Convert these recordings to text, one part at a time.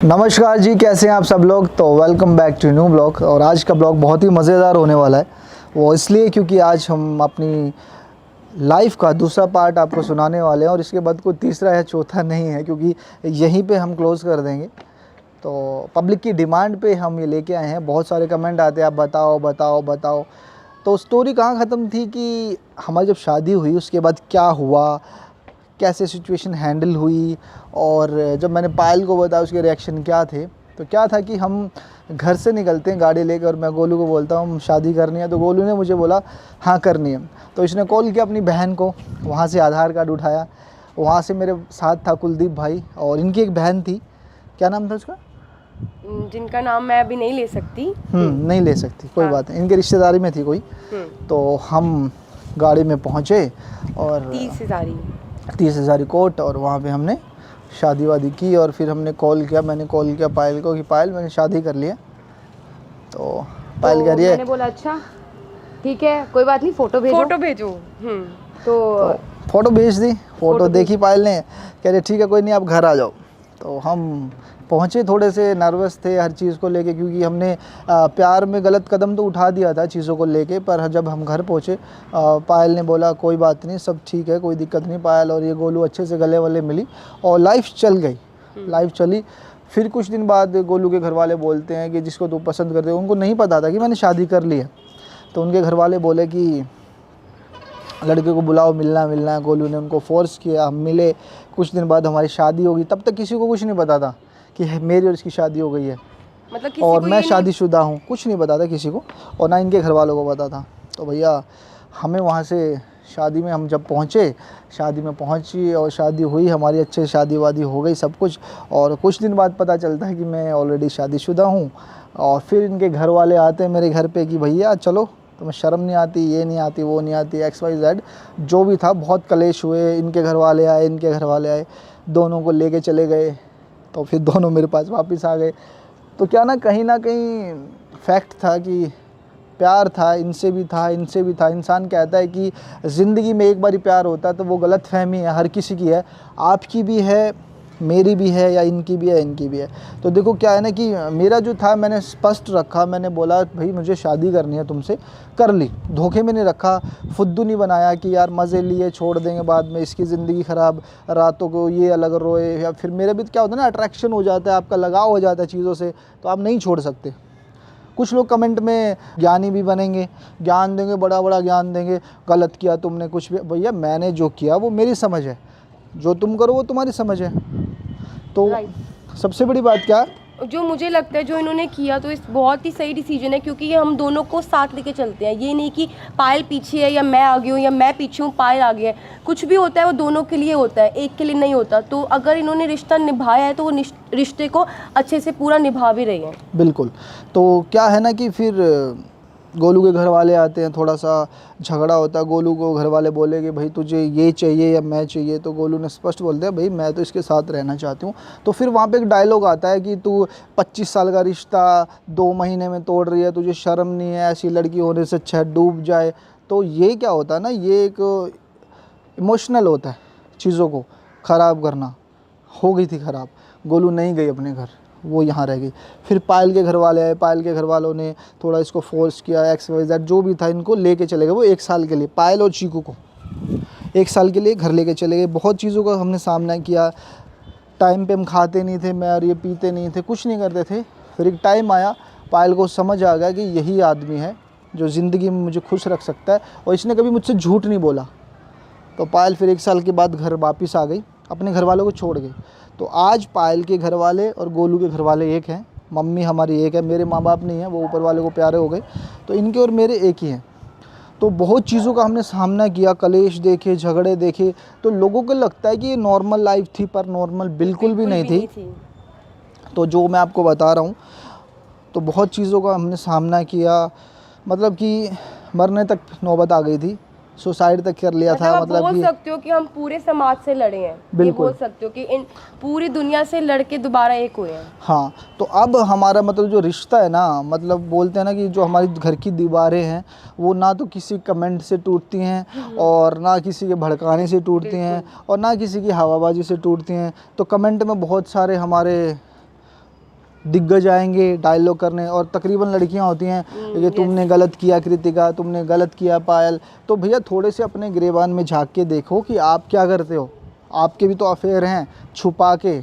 नमस्कार जी, कैसे हैं आप सब लोग। तो welcome back to new blog. और आज का ब्लॉग बहुत ही मज़ेदार होने वाला है। वो इसलिए क्योंकि आज हम अपनी लाइफ का दूसरा पार्ट आपको सुनाने वाले हैं और इसके बाद कोई तीसरा या चौथा नहीं है, क्योंकि यहीं पे हम क्लोज़ कर देंगे। तो पब्लिक की डिमांड पे हम ये लेके आए हैं। बहुत सारे कमेंट आते हैं, आप बताओ बताओ बताओ। तो स्टोरी कहाँ ख़त्म थी कि हमारी जब शादी हुई उसके बाद क्या हुआ, कैसे सिचुएशन हैंडल हुई, और जब मैंने पायल को बताया उसके रिएक्शन क्या थे। तो क्या था कि हम घर से निकलते हैं गाड़ी लेकर और मैं गोलू को बोलता हूँ शादी करनी है। तो गोलू ने मुझे बोला हाँ करनी है। तो इसने कॉल किया अपनी बहन को, वहाँ से आधार कार्ड उठाया। वहाँ से मेरे साथ था कुलदीप भाई और इनकी एक बहन थी, क्या नाम था उसका, जिनका नाम मैं अभी नहीं ले सकती। नहीं ले सकती, कोई हाँ। बात नहीं, इनके रिश्तेदारी में थी कोई। तो हम गाड़ी में पहुँचे और 30,000 कोट, और वहाँ पे हमने शादी वादी की। और फिर हमने मैंने कॉल किया पायल को कि पायल मैंने शादी कर लिया। तो पायल कह रही है, मैंने बोला अच्छा ठीक है कोई बात नहीं, फोटो भेजो। तो फ़ोटो भेज दी। फ़ोटो देखी पायल ने, कह रही ठीक है कोई नहीं आप घर आ जाओ। तो हम पहुँचे, थोड़े से नर्वस थे हर चीज़ को लेके, क्योंकि हमने प्यार में गलत कदम तो उठा दिया था चीज़ों को लेके। पर जब हम घर पहुँचे पायल ने बोला कोई बात नहीं, सब ठीक है, कोई दिक्कत नहीं। पायल और ये गोलू अच्छे से गले वले मिली और लाइफ चल गई। लाइफ चली। फिर कुछ दिन बाद गोलू के घर वाले बोलते हैं कि जिसको तू पसंद करते हो, उनको नहीं पता था कि मैंने शादी कर ली है। तो उनके घर वाले बोले कि लड़के को बुलाओ, मिलना है। गोलू ने उनको फोर्स किया, हम मिले। कुछ दिन बाद हमारी शादी होगी। तब तक किसी को कुछ नहीं पता था कि मेरी और इसकी शादी हो गई है, मतलब किसी और को मैं ये शादीशुदा हूँ, कुछ नहीं पता था किसी को, और ना इनके घर वालों को पता था। तो भैया हमें वहाँ से शादी में हम जब पहुँचे, शादी में पहुँची और शादी हुई हमारी, अच्छे से शादी वादी हो गई सब कुछ। और कुछ दिन बाद पता चलता है कि मैं ऑलरेडी शादीशुदा हूँ। और फिर इनके घर वाले आते हैं मेरे घर पे कि भैया चलो, तुम्हें शर्म नहीं आती, ये नहीं आती, वो नहीं आती, XYZ जो भी था। बहुत कलेश हुए, इनके घर वाले आए, इनके घर वाले आए, दोनों को लेके चले गए। तो फिर दोनों मेरे पास वापस आ गए। तो क्या ना कहीं फैक्ट था कि प्यार था, इनसे भी था, इनसे भी था। इंसान कहता है कि ज़िंदगी में एक बार ही प्यार होता है, तो वो गलतफहमी है, हर किसी की है, आपकी भी है, मेरी भी है, या इनकी भी है, इनकी भी है। तो देखो क्या है ना कि मेरा जो था मैंने स्पष्ट रखा, मैंने बोला भाई मुझे शादी करनी है तुमसे, कर ली। धोखे में नहीं रखा, फुद्दू नहीं बनाया कि यार मज़े लिए छोड़ देंगे बाद में, इसकी ज़िंदगी ख़राब, रातों को ये अलग रोए। या फिर मेरे भी क्या होता है ना, अट्रैक्शन हो जाता है, आपका लगाव हो जाता है चीज़ों से, तो आप नहीं छोड़ सकते। कुछ लोग कमेंट में ज्ञानी भी बनेंगे, ज्ञान देंगे, बड़ा बड़ा ज्ञान देंगे, गलत किया तुमने कुछ भी। भैया मैंने जो किया वो मेरी समझ है, जो तुम करो वो तुम्हारी समझ है। तो सबसे बड़ी बात क्या, जो मुझे लगता है जो इन्होंने किया तो इस बहुत ही सही डिसीजन है, क्योंकि ये हम दोनों को साथ लेके चलते हैं। ये नहीं कि पायल पीछे है या मैं आगे हूँ, या मैं पीछे हूँ पायल आगे है। कुछ भी होता है वो दोनों के लिए होता है, एक के लिए नहीं होता। तो अगर इन्होंने रिश्ता निभाया है तो वो रिश्ते को अच्छे से पूरा निभा भी रही है। बिल्कुल। तो क्या है ना कि फिर गोलू के घर वाले आते हैं, थोड़ा सा झगड़ा होता है। गोलू को घर वाले बोले कि भाई तुझे ये चाहिए या मैं चाहिए। तो गोलू ने स्पष्ट बोल दिया भाई मैं तो इसके साथ रहना चाहती हूँ। तो फिर वहाँ पे एक डायलॉग आता है कि तू 25 साल का रिश्ता 2 महीने में तोड़ रही है, तुझे शर्म नहीं है, ऐसी लड़की होने से अच्छा डूब जाए। तो ये क्या होता है ना, ये एक इमोशनल होता है चीज़ों को ख़राब करना। हो गई थी ख़राब, गोलू नहीं गई अपने घर, वो यहाँ रह गई। फिर पायल के घर वाले आए, पायल के घर वालों ने थोड़ा इसको फोर्स किया, XYZ जो भी था, इनको लेके चले गए वो 1 साल के लिए। पायल और चीकू को 1 साल के लिए घर लेके चले गए। बहुत चीज़ों का हमने सामना किया। टाइम पे हम खाते नहीं थे, मैं और ये पीते नहीं थे, कुछ नहीं करते थे। फिर एक टाइम आया, पायल को समझ आ गया कि यही आदमी है जो ज़िंदगी में मुझे खुश रख सकता है, और इसने कभी मुझसे झूठ नहीं बोला। तो पायल फिर 1 साल के बाद घर वापस आ गई, अपने घर वालों को छोड़ गई। तो आज पायल के घर वाले और गोलू के घर वाले एक हैं, मम्मी हमारी एक है, मेरे माँ बाप नहीं हैं, वो ऊपर वाले को प्यारे हो गए। तो इनके और मेरे एक ही हैं। तो बहुत चीज़ों का हमने सामना किया, कलेश देखे, झगड़े देखे। तो लोगों को लगता है कि ये नॉर्मल लाइफ थी, पर नॉर्मल बिल्कुल भी नहीं थी। तो जो मैं आपको बता रहा हूँ, तो बहुत चीज़ों का हमने सामना किया, मतलब कि मरने तक नौबत आ गई थी, सुसाइड तक कर लिया था। मतलब बोल सकते हो कि हम पूरे समाज से लड़े हैं। ये बोल सकते हो कि इन पूरी दुनिया से लड़के दोबारा एक हुए हैं। हाँ, तो अब हमारा मतलब जो रिश्ता है ना, मतलब बोलते हैं ना कि जो हमारी घर की दीवारें हैं वो ना तो किसी कमेंट से टूटती हैं, और ना किसी के भड़काने से टूटती हैं, और ना किसी की हवाबाजी से टूटती हैं। तो कमेंट में बहुत सारे हमारे दिग्गज आएंगे डायलॉग करने, और तकरीबन लड़कियां होती हैं कि तुमने गलत किया कृतिका, तुमने गलत किया पायल। तो भैया थोड़े से अपने गिरेबान में झांक के देखो कि आप क्या करते हो। आपके भी तो अफेयर हैं छुपा के,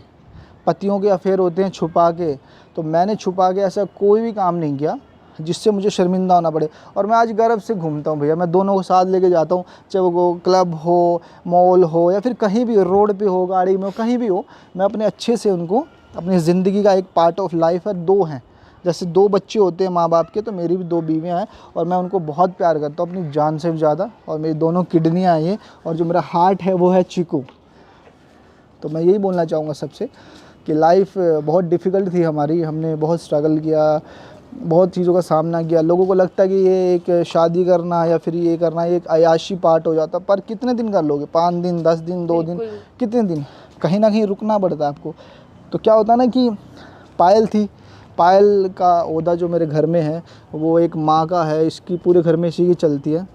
पतियों के अफेयर होते हैं छुपा के। तो मैंने छुपा के ऐसा कोई भी काम नहीं किया जिससे मुझे शर्मिंदा होना पड़े। और मैं आज गर्व से घूमता हूँ भैया, मैं दोनों को साथ लेके जाता हूँ, चाहे वो क्लब हो, मॉल हो, या फिर कहीं भी, रोड पे हो, गाड़ी में हो, कहीं भी हो, मैं अपने अच्छे से उनको, अपनी ज़िंदगी का एक पार्ट ऑफ लाइफ है। दो हैं, जैसे दो बच्चे होते हैं माँ बाप के, तो मेरी भी दो बीवियाँ हैं और मैं उनको बहुत प्यार करता हूँ अपनी जान से भी ज़्यादा। और मेरी दोनों किडनियाँ हैं ये, और जो मेरा हार्ट है वो है चीकू। तो मैं यही बोलना चाहूँगा सबसे कि लाइफ बहुत डिफ़िकल्ट थी हमारी, हमने बहुत स्ट्रगल किया, बहुत चीज़ों का सामना किया। लोगों को लगता है कि ये एक शादी करना या फिर ये करना ये एक अयाशी पार्ट हो जाता, पर कितने दिन कर लोगे? 5 दिन, 10 दिन, 2 दिन, कितने दिन? कहीं ना कहीं रुकना पड़ता है आपको। तो क्या होता ना कि पायल थी, पायल का ओहदा जो मेरे घर में है वो एक माँ का है, इसकी पूरे घर में इसी की चलती है,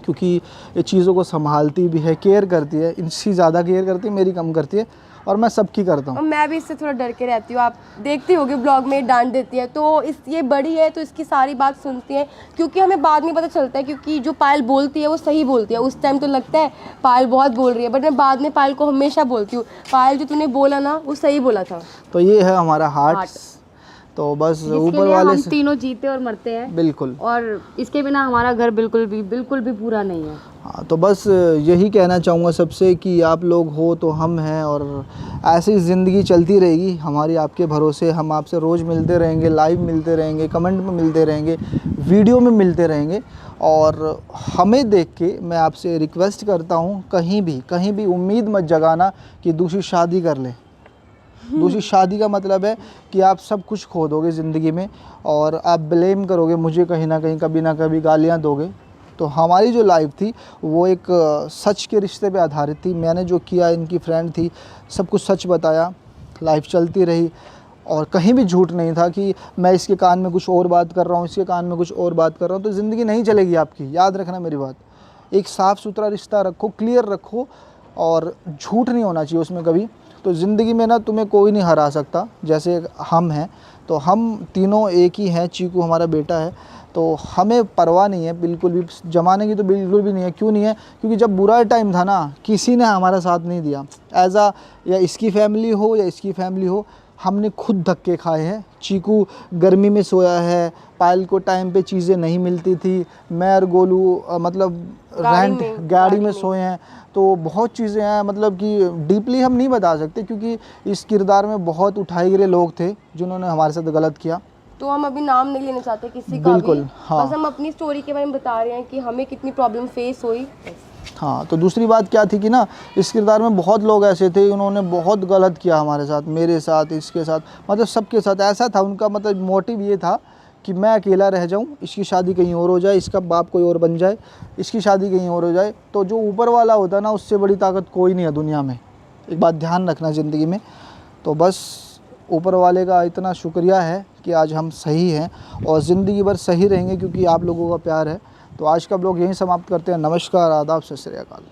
क्योंकि ये चीज़ों को संभालती भी है, केयर करती है, इनसे ज़्यादा केयर करती है, मेरी कम करती है, और मैं सबकी करता हूँ। और मैं भी इससे थोड़ा डर के रहती हूँ, आप देखते होगे ब्लॉग में डांट देती है, तो ये बड़ी है तो इसकी सारी बात सुनती है, क्योंकि हमें बाद में पता चलता है क्योंकि जो पायल बोलती है वो सही बोलती है। उस टाइम तो लगता है पायल बहुत बोल रही है, बट मैं बाद में पायल को हमेशा बोलती हूँ, पायल जो तूने बोला ना वो सही बोला था। तो ये है हमारा हार्ट। तो बस ऊपर वाले हम से तीनों जीते और मरते हैं, बिल्कुल, और इसके बिना हमारा घर बिल्कुल भी पूरा नहीं है। हाँ। तो बस यही कहना चाहूँगा सबसे कि आप लोग हो तो हम हैं, और ऐसी ज़िंदगी चलती रहेगी हमारी आपके भरोसे। हम आपसे रोज़ मिलते रहेंगे, लाइव मिलते रहेंगे, कमेंट में मिलते रहेंगे, वीडियो में मिलते रहेंगे। और हमें देख के मैं आपसे रिक्वेस्ट करता हूँ, कहीं भी उम्मीद मत जगाना कि दूसरी शादी कर ले। दूसरी शादी का मतलब है कि आप सब कुछ खो दोगे ज़िंदगी में, और आप ब्लेम करोगे मुझे, कहीं ना कहीं कभी ना कभी गालियाँ दोगे। तो हमारी जो लाइफ थी वो एक सच के रिश्ते पे आधारित थी। मैंने जो किया, इनकी फ्रेंड थी, सब कुछ सच बताया, लाइफ चलती रही, और कहीं भी झूठ नहीं था कि मैं इसके कान में कुछ और बात कर रहा हूँ, इसके कान में कुछ और बात कर रहा हूँ। तो ज़िंदगी नहीं चलेगी आपकी, याद रखना मेरी बात। एक साफ़ सुथरा रिश्ता रखो, क्लियर रखो, और झूठ नहीं होना चाहिए उसमें कभी। तो ज़िंदगी में ना तुम्हें कोई नहीं हरा सकता, जैसे हम हैं, तो हम तीनों एक ही हैं। चीकू हमारा बेटा है, तो हमें परवाह नहीं है बिल्कुल भी ज़माने की, तो बिल्कुल भी नहीं है। क्यों नहीं है? क्योंकि जब बुरा टाइम था ना, किसी ने हमारा साथ नहीं दिया। या इसकी फैमिली हो या इसकी फैमिली हो, हमने खुद धक्के खाए हैं। चीकू गर्मी में सोया है, पायल को टाइम पे चीज़ें नहीं मिलती थी, मैं और गोलू मतलब गाड़ी में सोए हैं। तो बहुत चीज़ें हैं, मतलब कि डीपली हम नहीं बता सकते, क्योंकि इस किरदार में बहुत उठाए गिरे लोग थे जिन्होंने हमारे साथ गलत किया। तो हम अभी नाम नहीं लेना चाहते किसी का बिल्कुल, भी, हाँ। बस हम अपनी स्टोरी के बारे में बता रहे हैं कि हमें कितनी प्रॉब्लम फेस हुई। हाँ, तो दूसरी बात क्या थी कि ना, इस किरदार में बहुत लोग ऐसे थे, उन्होंने बहुत गलत किया हमारे साथ, मेरे साथ, इसके साथ, मतलब सबके साथ। ऐसा था उनका, मतलब मोटिव ये था कि मैं अकेला रह जाऊं, इसकी शादी कहीं और हो जाए, इसका बाप कोई और बन जाए, इसकी शादी कहीं और हो जाए। तो जो ऊपर वाला होता है ना, उससे बड़ी ताकत कोई नहीं है दुनिया में। एक बात ध्यान रखना ज़िंदगी में। तो बस ऊपर वाले का इतना शुक्रिया है कि आज हम सही हैं, और ज़िंदगी भर सही रहेंगे, क्योंकि आप लोगों का प्यार है। तो आज का ब्लॉग यहीं समाप्त करते हैं। नमस्कार, आदाब, सत श्री अकाल।